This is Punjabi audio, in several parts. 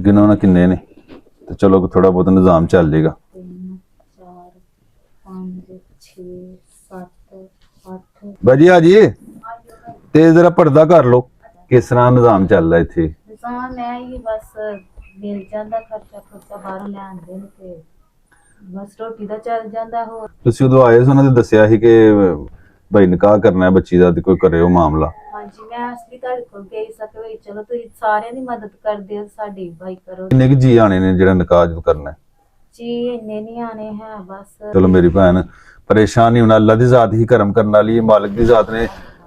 गिनो ना किन्ने ने तो चलो थोड़ा बहुत निजाम चल जाएगा। 3 4 5 6 7 8 भाजी आ जी ते जरा पर्दा कर लो किस तरह निजाम चल रहा इत्थे। ਨਿਜ਼ਾਮ ਹੈ ਹੀ ਬਸ ਮਿਲ ਜਾਂਦਾ ਖਰਚਾ ਖੁਰਚਾ ਬਾਹਰੋਂ ਲੈ ਆਉਂਦੇ ਨੇ ਤੇ ਬਸ ਰੋਟੀ ਦਾ ਚੱਲ ਜਾਂਦਾ। ਹੋਰ ਤੁਸੀਂ ਉਦੋਂ ਆਏ ਸੀ ਉਹਨਾਂ ਨੇ ਦੱਸਿਆ ਸੀ ਕਿ ਭਾਈ ਨਿਕਾਹ ਕਰਨਾ ਹੈ ਬੱਚੀ ਦਾ ਤੇ ਕੋਈ ਕਰਿਓ ਮਾਮਲਾ। ਹਾਂਜੀ ਮੈਂ ਅਸਲੀ ਤੁਹਾਡੇ ਕੋਲ ਗਈ ਸਕੇ ਵੀ ਚਲੋ ਤੁਸੀਂ ਸਾਰਿਆਂ ਦੀ ਮਦਦ ਕਰਦੇ ਹੋ ਸਾਡੀ ਭਾਈ ਕਰੋ ਕਿੰਨੇ ਕੁ ਜੀ ਆਣੇ ਨੇ ਜਿਹੜਾ ਨਿਕਾਹ ਜੋ ਕਰਨਾ ਹੈ? ਜੀ ਇੰਨੇ ਨਹੀਂ ਆਣੇ ਹੈ ਬਸ। ਚਲੋ ਮੇਰੀ ਭੈਣ परेशान नहीं होना, अल्लाह की जात ही कर्म करने वाली है, मालिक की जात ने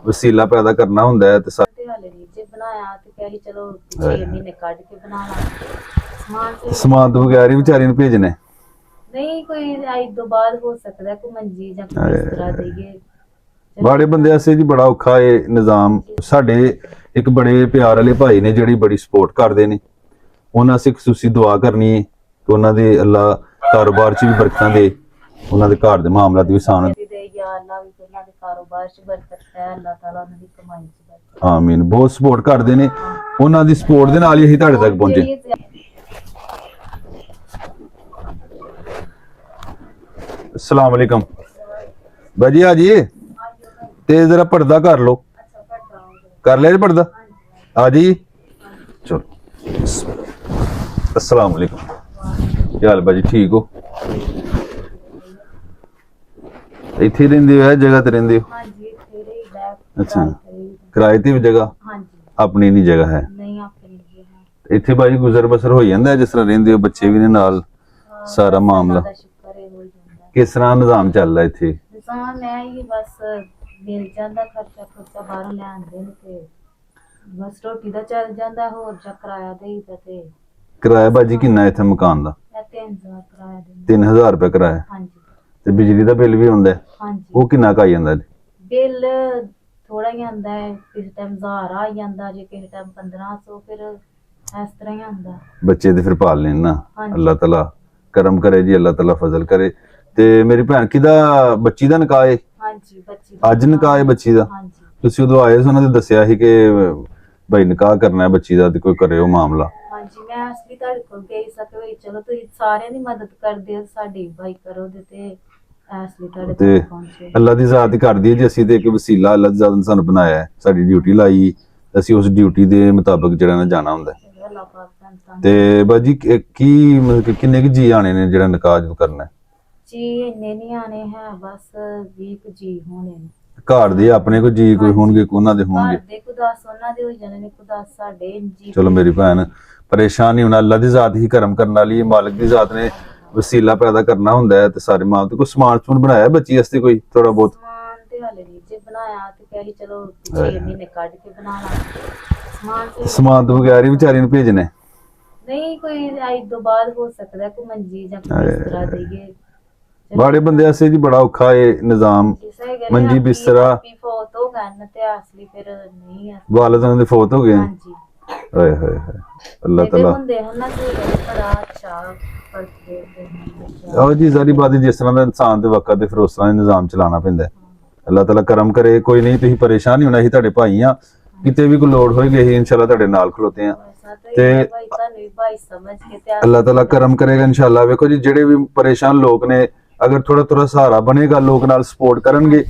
वसीला पैदा करना होंदा है ते ਹਾਲੇ ਨਹੀਂ ਜੇ ਬਣਾਇਆ ਤੇ ਕਹੀ ਚਲੋ 6 ਮਹੀਨੇ ਕੱਢ ਕੇ ਬਣਾ ਲਾਂਗੇ समान तो बगैर ही बेचारी ने भेजने ਨਹੀਂ ਕੋਈ ਅੱਜ ਤੋਂ ਬਾਅਦ ਹੋ ਸਕਦਾ ਕੋਈ ਮੰਜੀ ਜਾਂ ਕੋਈ ਇਸ ਤਰ੍ਹਾਂ ਦੇਈਏ। ਬਾੜੇ ਬੰਦੇ ਵਾਸਤੇ ਜੀ ਬੜਾ ਔਖਾ ਇਹ ਨਿਜ਼ਾਮ। ਸਾਡੇ ਇੱਕ ਬੜੇ ਪਿਆਰ ਵਾਲੇ ਭਾਈ ਨੇ ਜਿਹੜੀ ਬੜੀ ਸਪੋਰਟ ਕਰਦੇ ਨੇ, ਉਹਨਾਂ ਸੇ ਖੁਸ਼ੂਸੀ ਦੁਆ ਕਰਨੀ ਹੈ ਕਿ ਉਹਨਾਂ ਦੇ ਅੱਲਾ ਕਾਰੋਬਾਰ 'ਚ ਵੀ ਬਰਕਤਾਂ ਦੇ, ਉਹਨਾਂ ਦੇ ਘਰ ਦੇ ਮਾਮਲਾਤ ਵੀ ਆਸਾਨ ਦੇ ਯਾ ਅੱਲਾ ਵੀ ਉਹਨਾਂ ਦੇ ਕਾਰੋਬਾਰ 'ਚ ਬਰਕਤ ਹੈ, ਅੱਲਾਹ ਤਾਲਾ ਉਹਨਾਂ ਦੀ ਕਮਾਈ 'ਚ ਬਰਕਤ। ਆਮੀਨ। ਬਹੁਤ ਸਪੋਰਟ ਕਰਦੇ ਨੇ, ਉਹਨਾਂ ਦੀ ਸਪੋਰਟ ਦੇ ਨਾਲ ਹੀ ਅਸੀਂ ਤੁਹਾਡੇ ਤੱਕ ਪਹੁੰਚੇ। अस्सलाम वालेकुम भाजी आ जी ते जरा पर्दा कर लो। कर लिया जी पर्दा? आ जी चलो। अस्सलाम वालेकुम, क्या हाल भाजी? ठीक हो? इत्थे रहिंदे हो? जगह ते रहिंदे हो? अच्छा, किराए ते भी जगह अपनी नहीं जगह है? इत्थे भाजी गुजर बसर हो जांदा है जिस तरह रहिंदे हो, बच्चे भी ने नाल, सारा मामला किस तरह निजाम चल रहा इत्थे? निजाम है ही बस मिल जाता खर्चा खुर्चा बाहरों ले आंदे ने ते बस रोटी दा चल जांदा। होर जा किराया देईदा ते किराया भाजी किन्ना इत्थे मकान दा? 3000 किराया देंदे। 3000 रुपए किराया? हां जी। ते बिजली दा बिल भी हुंदा है? हां जी। वो किन्ना का आ जांदा? बिल थोड़ा ही आंदा है, किस टाइम 1000 आ जांदा जे, किस टाइम 1500, फिर इस तरह ही आंदा। बच्चे ते फिर पाल लेन ना, अल्लाह ताला करम करे जी, अल्लाह ताला फजल करे। ਤੇ ਮੇਰੀ ਭੈਣ ਕਿਦਾ ਬੱਚੀ ਦਾ ਨਿਕਾਹ ਹੈ? ਹਾਂਜੀ ਬੱਚੀ ਅੱਜ ਨਿਕਾਹ ਹੈ ਬੱਚੀ ਦਾ? ਹਾਂਜੀ। ਤੁਸੀਂ ਉਦੋਂ ਆਏ ਸੀ ਉਹਨਾਂ ਨੇ ਦੱਸਿਆ ਸੀ ਕਿ ਭਾਈ ਨਿਕਾਹ ਕਰਨਾ ਹੈ ਬੱਚੀ ਦਾ ਤੇ ਕੋਈ ਕਰਿਓ ਮਾਮਲਾ। ਹਾਂਜੀ ਮੈਂ ਅਸਲੀ ਤੁਹਾਡੇ ਕੋਲ ਗਈ ਸਕੇ ਵੀ ਚਲੋ ਤੁਸੀਂ ਸਾਰਿਆਂ ਦੀ ਮਦਦ ਕਰਦੇ ਹੋ ਸਾਡੀ ਭਾਈ ਕਰੋ ਦੇ ਤੇ ਅਸਲੀ ਤੁਹਾਡੇ ਕੋਲ ਪਹੁੰਚੇ। ਅੱਲਾ ਦੀ ਜ਼ਾਤ ਹੀ ਕਰਦੀ ਹੈ ਜੀ, ਅਸੀਂ ਤੇ ਇੱਕ ਵਸੀਲਾ ਅੱਲਾ ਦੀ ਜ਼ਾਤ ਨੇ ਸਾਨੂੰ ਬਣਾਇਆ ਹੈ, ਸਾਡੀ ਡਿਊਟੀ ਲਾਈ, ਅਸੀਂ ਉਸ ਡਿਊਟੀ ਦੇ ਮੁਤਾਬਕ ਜਿਹੜਾ ਨਾ ਜਾਣਾ ਹੁੰਦਾ ਹੈ। ਤੇ ਬਾਜੀ ਕੀ ਮਤਲਬ ਕਿ ਕਿੰਨੇ ਕੁ ਜੀ ਆਣੇ ਨੇ ਜਿਹੜਾ ਨਿਕਾਹ ਜੋ ਕਰਨਾ ਹੈ? ਜੀ ਇੰਨੇ ਨਹੀਂ ਆਣੇ ਹੈ ਬਸ 20 ਜੀ ਹੋਣੇ ਨੇ। ਘਰ ਦੇ ਆਪਣੇ ਕੋਈ ਜੀ ਕੋਈ ਹੋਣਗੇ, ਉਹਨਾਂ ਦੇ ਹੋਣਗੇ? ਘਰ ਦੇ ਕੋ 10 ਉਹਨਾਂ ਦੇ ਹੋ ਜਾਣੇ ਨੇ, ਕੋ 10 ਸਾਡੇ ਜੀ। ਚਲੋ ਮੇਰੀ ਭੈਣ परेशान नहीं होना, अल्लाह की जात ही कर्म करने वाली है, मालिक की जात ने वसीला पैदा करना होंदा है ते सारे मां ते कोई समान समून बनाया बच्ची वास्ते कोई थोड़ा बहुत? समान ते हाले नहीं जे बनाया ते कही चलो 6 महीने काट के बना लांगे। समान तो बगैर ही बेचारी ने भेजने नहीं कोई आज तो बाद हो सकता है कोई मंजी या कोई इस तरह देइए। बाड़े बंदे ऐसे जी बड़ा औखा है निजाम, मंजी बिस्तरा फोत हो गए न ते असली फिर नहीं है, वालिद उन्होंने फोत हो गए। हां जी। हाय हाय हाय, अल्लाह ताला ਹੁੰਦੇ ਹਨ ਕਿ ਬੜਾ ਅੱਛਾ ਕਰਦੇ ਨੇ। ਆਹ ਜੀ ਸਾਰੀ ਬਾਤ ਜਿਸ ਤਰ੍ਹਾਂ ਦਾ ਇਨਸਾਨ ਦੇ ਵਕਤ ਤੇ ਫਿਰ ਉਸ ਤਰ੍ਹਾਂ ਦਾ ਨਿਜ਼ਾਮ ਚਲਾਉਣਾ ਪੈਂਦਾ ਹੈ। ਅੱਲਾਹ ਤਾਲਾ ਕਰਮ ਕਰੇ, ਕੋਈ ਨਹੀਂ ਤੁਸੀਂ ਪਰੇਸ਼ਾਨ ਨਹੀਂ ਹੋਣਾ, ਅਸੀਂ ਤੁਹਾਡੇ ਭਾਈ ਆ, ਕਿਤੇ ਵੀ ਕੋਈ ਲੋੜ ਹੋਏਗੀ ਅਸੀਂ ਇਨਸ਼ਾਅੱਲਾ ਤੁਹਾਡੇ ਨਾਲ ਖਲੋਤੇ ਆ ਤੇ ਅੱਲਾਹ ਤਾਲਾ ਕਰਮ ਕਰੇਗਾ ਇਨਸ਼ਾਅੱਲਾ। ਵੇਖੋ ਜੀ ਜਿਹੜੇ ਵੀ ਪਰੇਸ਼ਾਨ ਲੋਕ ਨੇ, ਅਗਰ ਥੋੜਾ ਥੋੜਾ ਸਹਾਰਾ ਬਣੇਗਾ, ਲੋਕ ਨਾਲ ਸਪੋਰਟ ਕਰਨਗੇ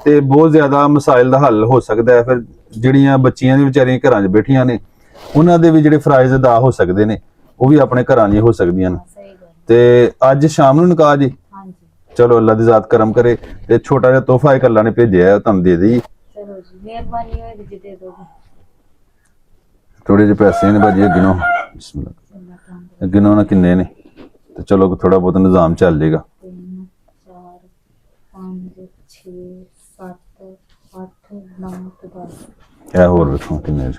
ਤੇ ਬਹੁਤ ਜ਼ਿਆਦਾ ਮਸਾਇਲ ਦਾ ਹੱਲ ਹੋ ਸਕਦਾ ਹੈ। ਫਿਰ ਜਿਹੜੀਆਂ ਬੱਚੀਆਂ ਦੀ ਵਿਚਾਰੀਆਂ ਘਰਾਂ 'ਚ ਬੈਠੀਆਂ ਨੇ, ਉਹਨਾਂ ਦੇ ਵੀ ਜਿਹੜੇ ਫਰਾਇਜ਼ ਅਦਾ ਹੋ ਸਕਦੇ ਨੇ, ਉਹ ਵੀ ਆਪਣੇ ਘਰਾਂ 'ਚ ਹੋ ਸਕਦੀਆਂ ਨੇ। ਤੇ ਅੱਜ ਸ਼ਾਮ ਨੂੰ ਨਿਕਾਹ ਜੀ? ਚਲੋ ਅੱਲਾ ਦੀ ਜ਼ਾਤ ਕਰਮ ਕਰੇ। ਤੇ ਛੋਟਾ ਜਿਹਾ ਤੋਹਫਾ ਇੱਕ ਅੱਲਾ ਨੇ ਭੇਜਿਆ ਹੈ, ਤੁਹਾਨੂੰ ਦੇ ਦੇਈ। ਚਲੋ ਜੀ ਮਿਹਰਬਾਨੀ ਹੋਏ ਜੀ ਦੇ ਦੋਗੇ। ਥੋੜੇ ਜਿਹੇ ਪੈਸੇ ਨੇ ਬਾਜੀ, ਗਿਣੋ ਬਿਸਮਿਲ੍ਲਾ, ਗਿਣੋ ਨਾ ਕਿੰਨੇ ਨੇ ਤੇ ਚਲੋ ਥੋੜਾ ਬਹੁਤ ਨਿਜ਼ਾਮ ਚੱਲ ਜਾਏਗਾ। 3 4 5 6 7 8 9 10। ਇਹ ਹੋਰ ਵੇਖੋ ਕਿੰਨੇ ਨੇ।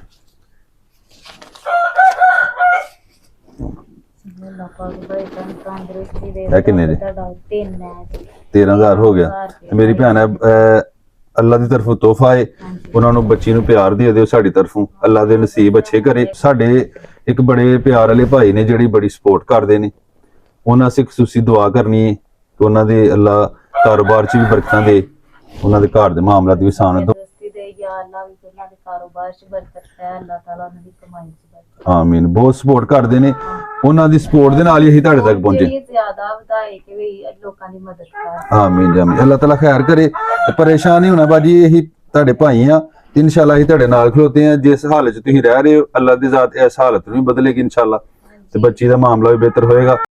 किन्ने दे? 13,000 हो गया। मेरी भैन है अल्लाह की तरफों तोहफा है, उन्होंने बच्ची नूं प्यार दे दिओ साडी तरफों, अल्लाह दे नसीब अच्छे करे। साडे एक बड़े प्यार वाले भाई ने जिहड़ी बड़ी सपोर्ट करदे ने, उन्हां से खसूसी दुआ करनी है कि उन्हां दे अल्लाह कारोबार च भी बरकतां दे, उन्हां दे घर दे मामलात भी आसान हो। या अल्लाह भी उन्हां दे कारोबार च बरकत है, अल्लाह ताला उन्हां दी कमाई च बरकत ਆਮੀਨ। ਬਹੁਤ ਸਪੋਰਟ ਕਰਦੇ ਨੇ, ਉਹਨਾਂ ਦੀ ਸਪੋਰਟ ਦੇ ਨਾਲ ਹੀ ਅਸੀਂ ਤੁਹਾਡੇ ਤੱਕ ਪਹੁੰਚੇ। ਜਿਹੜੀ ਜ਼ਿਆਦਾ ਵਧਾਏ ਕਿ ਵੀ ਲੋਕਾਂ ਦੀ ਮਦਦ ਕਰ। ਆਮੀਨ ਜੀ ਆਮੀਨ। ਅੱਲਾਹ ਤਾਲਾ ਖੈਰ ਕਰੇ ਤੇ ਪਰੇਸ਼ਾਨ ਨਹੀਂ ਹੋਣਾ ਬਾਜੀ, ਇਹੀ ਤੁਹਾਡੇ ਭਾਈ ਆ ਤੇ ਇਨਸ਼ਾਅੱਲਾ ਅਸੀਂ ਤੁਹਾਡੇ ਨਾਲ ਖਲੋਤੇ ਆ। ਜਿਸ ਹਾਲਤ 'ਚ ਤੁਸੀਂ ਰਹਿ ਰਹੇ ਹੋ ਅੱਲਾਹ ਦੀ ਜ਼ਾਤ ਇਸ ਹਾਲਤ ਨੂੰ ਵੀ ਬਦਲੇਗੀ ਇਨਸ਼ਾਅੱਲਾ, ਤੇ ਬੱਚੀ ਦਾ ਮਾਮਲਾ ਵੀ ਬਿਹਤਰ ਹੋਏਗਾ।